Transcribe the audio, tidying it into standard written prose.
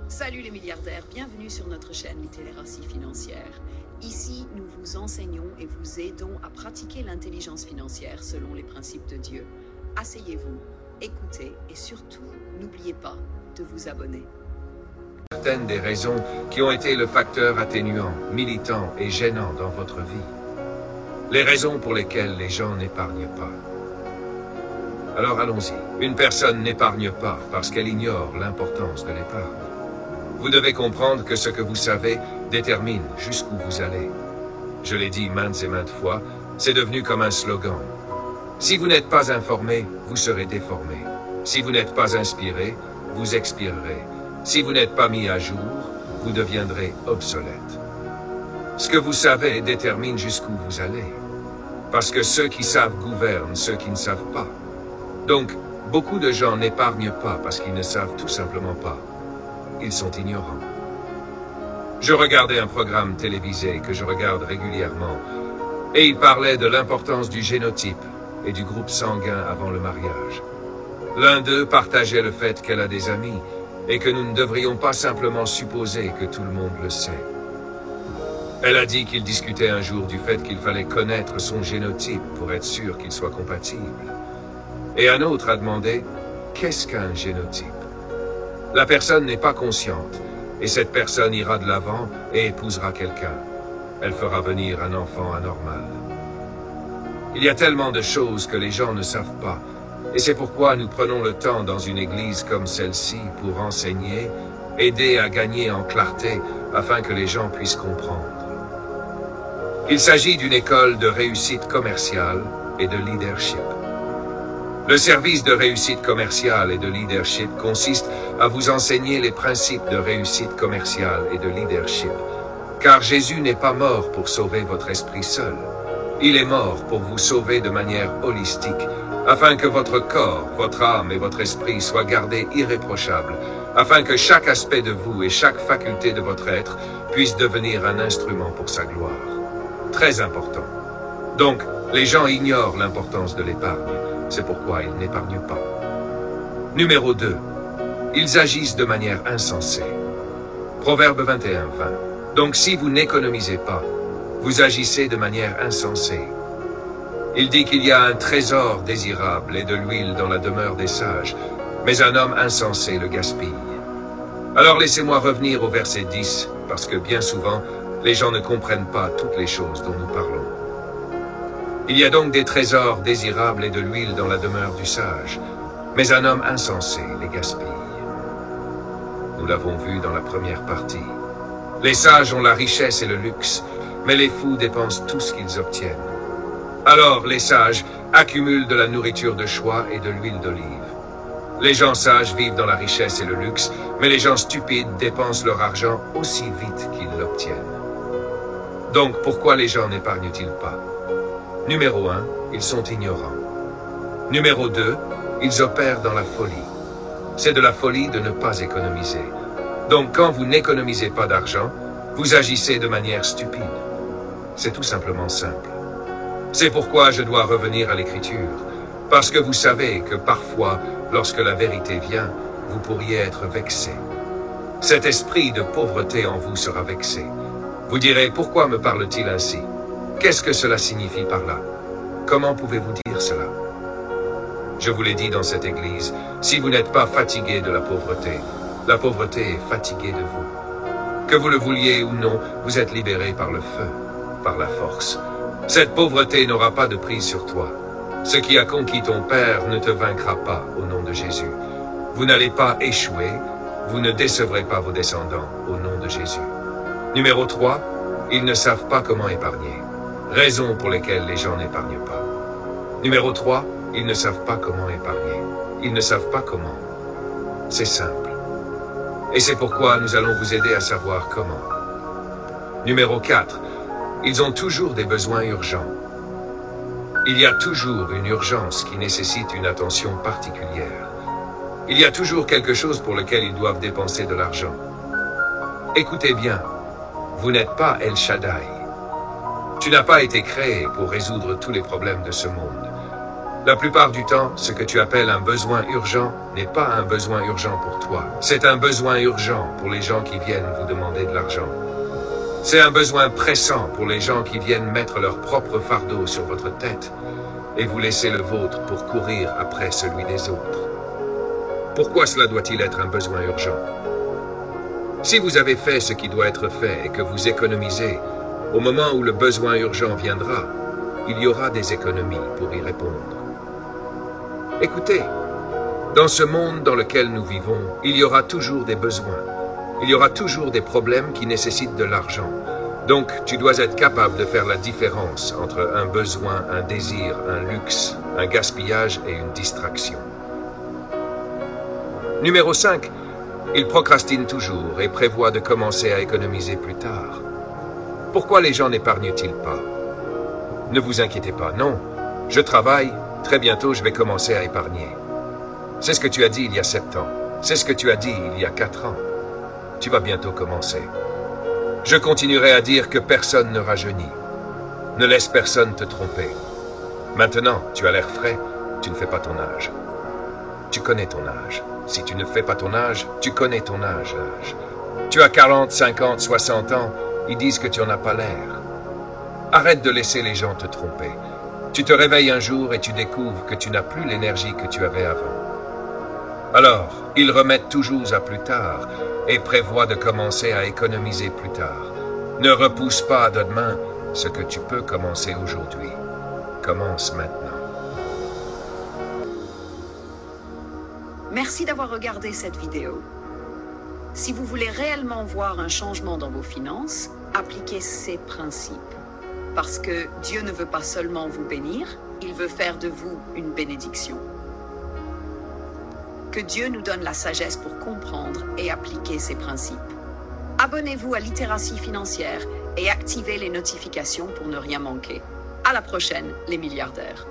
Salut les milliardaires, bienvenue sur notre chaîne Littératie financière. Ici, nous vous enseignons et vous aidons à pratiquer l'intelligence financière selon les principes de Dieu. Asseyez-vous, écoutez et surtout, n'oubliez pas de vous abonner. Certaines des raisons qui ont été le facteur atténuant, militant et gênant dans votre vie. Les raisons pour lesquelles les gens n'épargnent pas. Alors allons-y. Une personne n'épargne pas parce qu'elle ignore l'importance de l'épargne. Vous devez comprendre que ce que vous savez détermine jusqu'où vous allez. Je l'ai dit maintes et maintes fois, c'est devenu comme un slogan. Si vous n'êtes pas informé, vous serez déformé. Si vous n'êtes pas inspiré, vous expirerez. Si vous n'êtes pas mis à jour, vous deviendrez obsolète. Ce que vous savez détermine jusqu'où vous allez. Parce que ceux qui savent gouvernent ceux qui ne savent pas. Donc, beaucoup de gens n'épargnent pas parce qu'ils ne savent tout simplement pas. Ils sont ignorants. Je regardais un programme télévisé que je regarde régulièrement, et il parlait de l'importance du génotype et du groupe sanguin avant le mariage. L'un d'eux partageait le fait qu'elle a des amis, et que nous ne devrions pas simplement supposer que tout le monde le sait. Elle a dit qu'il discutait un jour du fait qu'il fallait connaître son génotype pour être sûr qu'il soit compatible. Et un autre a demandé « Qu'est-ce qu'un génotype ?» La personne n'est pas consciente, et cette personne ira de l'avant et épousera quelqu'un. Elle fera venir un enfant anormal. Il y a tellement de choses que les gens ne savent pas, et c'est pourquoi nous prenons le temps dans une église comme celle-ci pour enseigner, aider à gagner en clarté afin que les gens puissent comprendre. Il s'agit d'une école de réussite commerciale et de leadership. Le service de réussite commerciale et de leadership consiste à vous enseigner les principes de réussite commerciale et de leadership. Car Jésus n'est pas mort pour sauver votre esprit seul. Il est mort pour vous sauver de manière holistique, afin que votre corps, votre âme et votre esprit soient gardés irréprochables, afin que chaque aspect de vous et chaque faculté de votre être puisse devenir un instrument pour sa gloire. Très important. Donc, les gens ignorent l'importance de l'épargne. C'est pourquoi ils n'épargnent pas. Numéro 2. Ils agissent de manière insensée. Proverbe 21:20. Donc si vous n'économisez pas, vous agissez de manière insensée. Il dit qu'il y a un trésor désirable et de l'huile dans la demeure des sages, mais un homme insensé le gaspille. Alors laissez-moi revenir au verset 10, parce que bien souvent, les gens ne comprennent pas toutes les choses dont nous parlons. Il y a donc des trésors désirables et de l'huile dans la demeure du sage, mais un homme insensé les gaspille. Nous l'avons vu dans la première partie. Les sages ont la richesse et le luxe, mais les fous dépensent tout ce qu'ils obtiennent. Alors les sages accumulent de la nourriture de choix et de l'huile d'olive. Les gens sages vivent dans la richesse et le luxe, mais les gens stupides dépensent leur argent aussi vite qu'ils l'obtiennent. Donc pourquoi les gens n'épargnent-ils pas? Numéro 1, ils sont ignorants. Numéro 2, ils opèrent dans la folie. C'est de la folie de ne pas économiser. Donc quand vous n'économisez pas d'argent, vous agissez de manière stupide. C'est tout simplement simple. C'est pourquoi je dois revenir à l'écriture, parce que vous savez que parfois, lorsque la vérité vient, vous pourriez être vexé. Cet esprit de pauvreté en vous sera vexé. Vous direz, pourquoi me parle-t-il ainsi? Qu'est-ce que cela signifie par là? Comment pouvez-vous dire cela? Je vous l'ai dit dans cette église, si vous n'êtes pas fatigué de la pauvreté est fatiguée de vous. Que vous le vouliez ou non, vous êtes libéré par le feu, par la force. Cette pauvreté n'aura pas de prise sur toi. Ce qui a conquis ton père ne te vaincra pas au nom de Jésus. Vous n'allez pas échouer, vous ne décevrez pas vos descendants au nom de Jésus. Numéro 3, ils ne savent pas comment épargner. Raison pour lesquelles les gens n'épargnent pas. Numéro 3, ils ne savent pas comment épargner. Ils ne savent pas comment. C'est simple. Et c'est pourquoi nous allons vous aider à savoir comment. Numéro 4, ils ont toujours des besoins urgents. Il y a toujours une urgence qui nécessite une attention particulière. Il y a toujours quelque chose pour lequel ils doivent dépenser de l'argent. Écoutez bien, vous n'êtes pas El Shaddai. Tu n'as pas été créé pour résoudre tous les problèmes de ce monde. La plupart du temps, ce que tu appelles un besoin urgent n'est pas un besoin urgent pour toi. C'est un besoin urgent pour les gens qui viennent vous demander de l'argent. C'est un besoin pressant pour les gens qui viennent mettre leur propre fardeau sur votre tête et vous laisser le vôtre pour courir après celui des autres. Pourquoi cela doit-il être un besoin urgent? Si vous avez fait ce qui doit être fait et que vous économisez, au moment où le besoin urgent viendra, il y aura des économies pour y répondre. Écoutez, dans ce monde dans lequel nous vivons, il y aura toujours des besoins. Il y aura toujours des problèmes qui nécessitent de l'argent. Donc, tu dois être capable de faire la différence entre un besoin, un désir, un luxe, un gaspillage et une distraction. Numéro 5. Il procrastine toujours et prévoit de commencer à économiser plus tard. Pourquoi les gens n'épargnent-ils pas? Ne vous inquiétez pas, non. Je travaille, très bientôt je vais commencer à épargner. C'est ce que tu as dit il y a 7 ans. C'est ce que tu as dit il y a 4 ans. Tu vas bientôt commencer. Je continuerai à dire que personne ne rajeunit. Ne laisse personne te tromper. Maintenant, tu as l'air frais, tu ne fais pas ton âge. Tu connais ton âge. Si tu ne fais pas ton âge, tu connais ton âge. Tu as 40, 50, 60 ans, ils disent que tu n'en as pas l'air. Arrête de laisser les gens te tromper. Tu te réveilles un jour et tu découvres que tu n'as plus l'énergie que tu avais avant. Alors, ils remettent toujours à plus tard et prévoient de commencer à économiser plus tard. Ne repousse pas à demain ce que tu peux commencer aujourd'hui. Commence maintenant. Merci d'avoir regardé cette vidéo. Si vous voulez réellement voir un changement dans vos finances, appliquez ces principes. Parce que Dieu ne veut pas seulement vous bénir, il veut faire de vous une bénédiction. Que Dieu nous donne la sagesse pour comprendre et appliquer ces principes. Abonnez-vous à Littératie financière et activez les notifications pour ne rien manquer. À la prochaine, les milliardaires.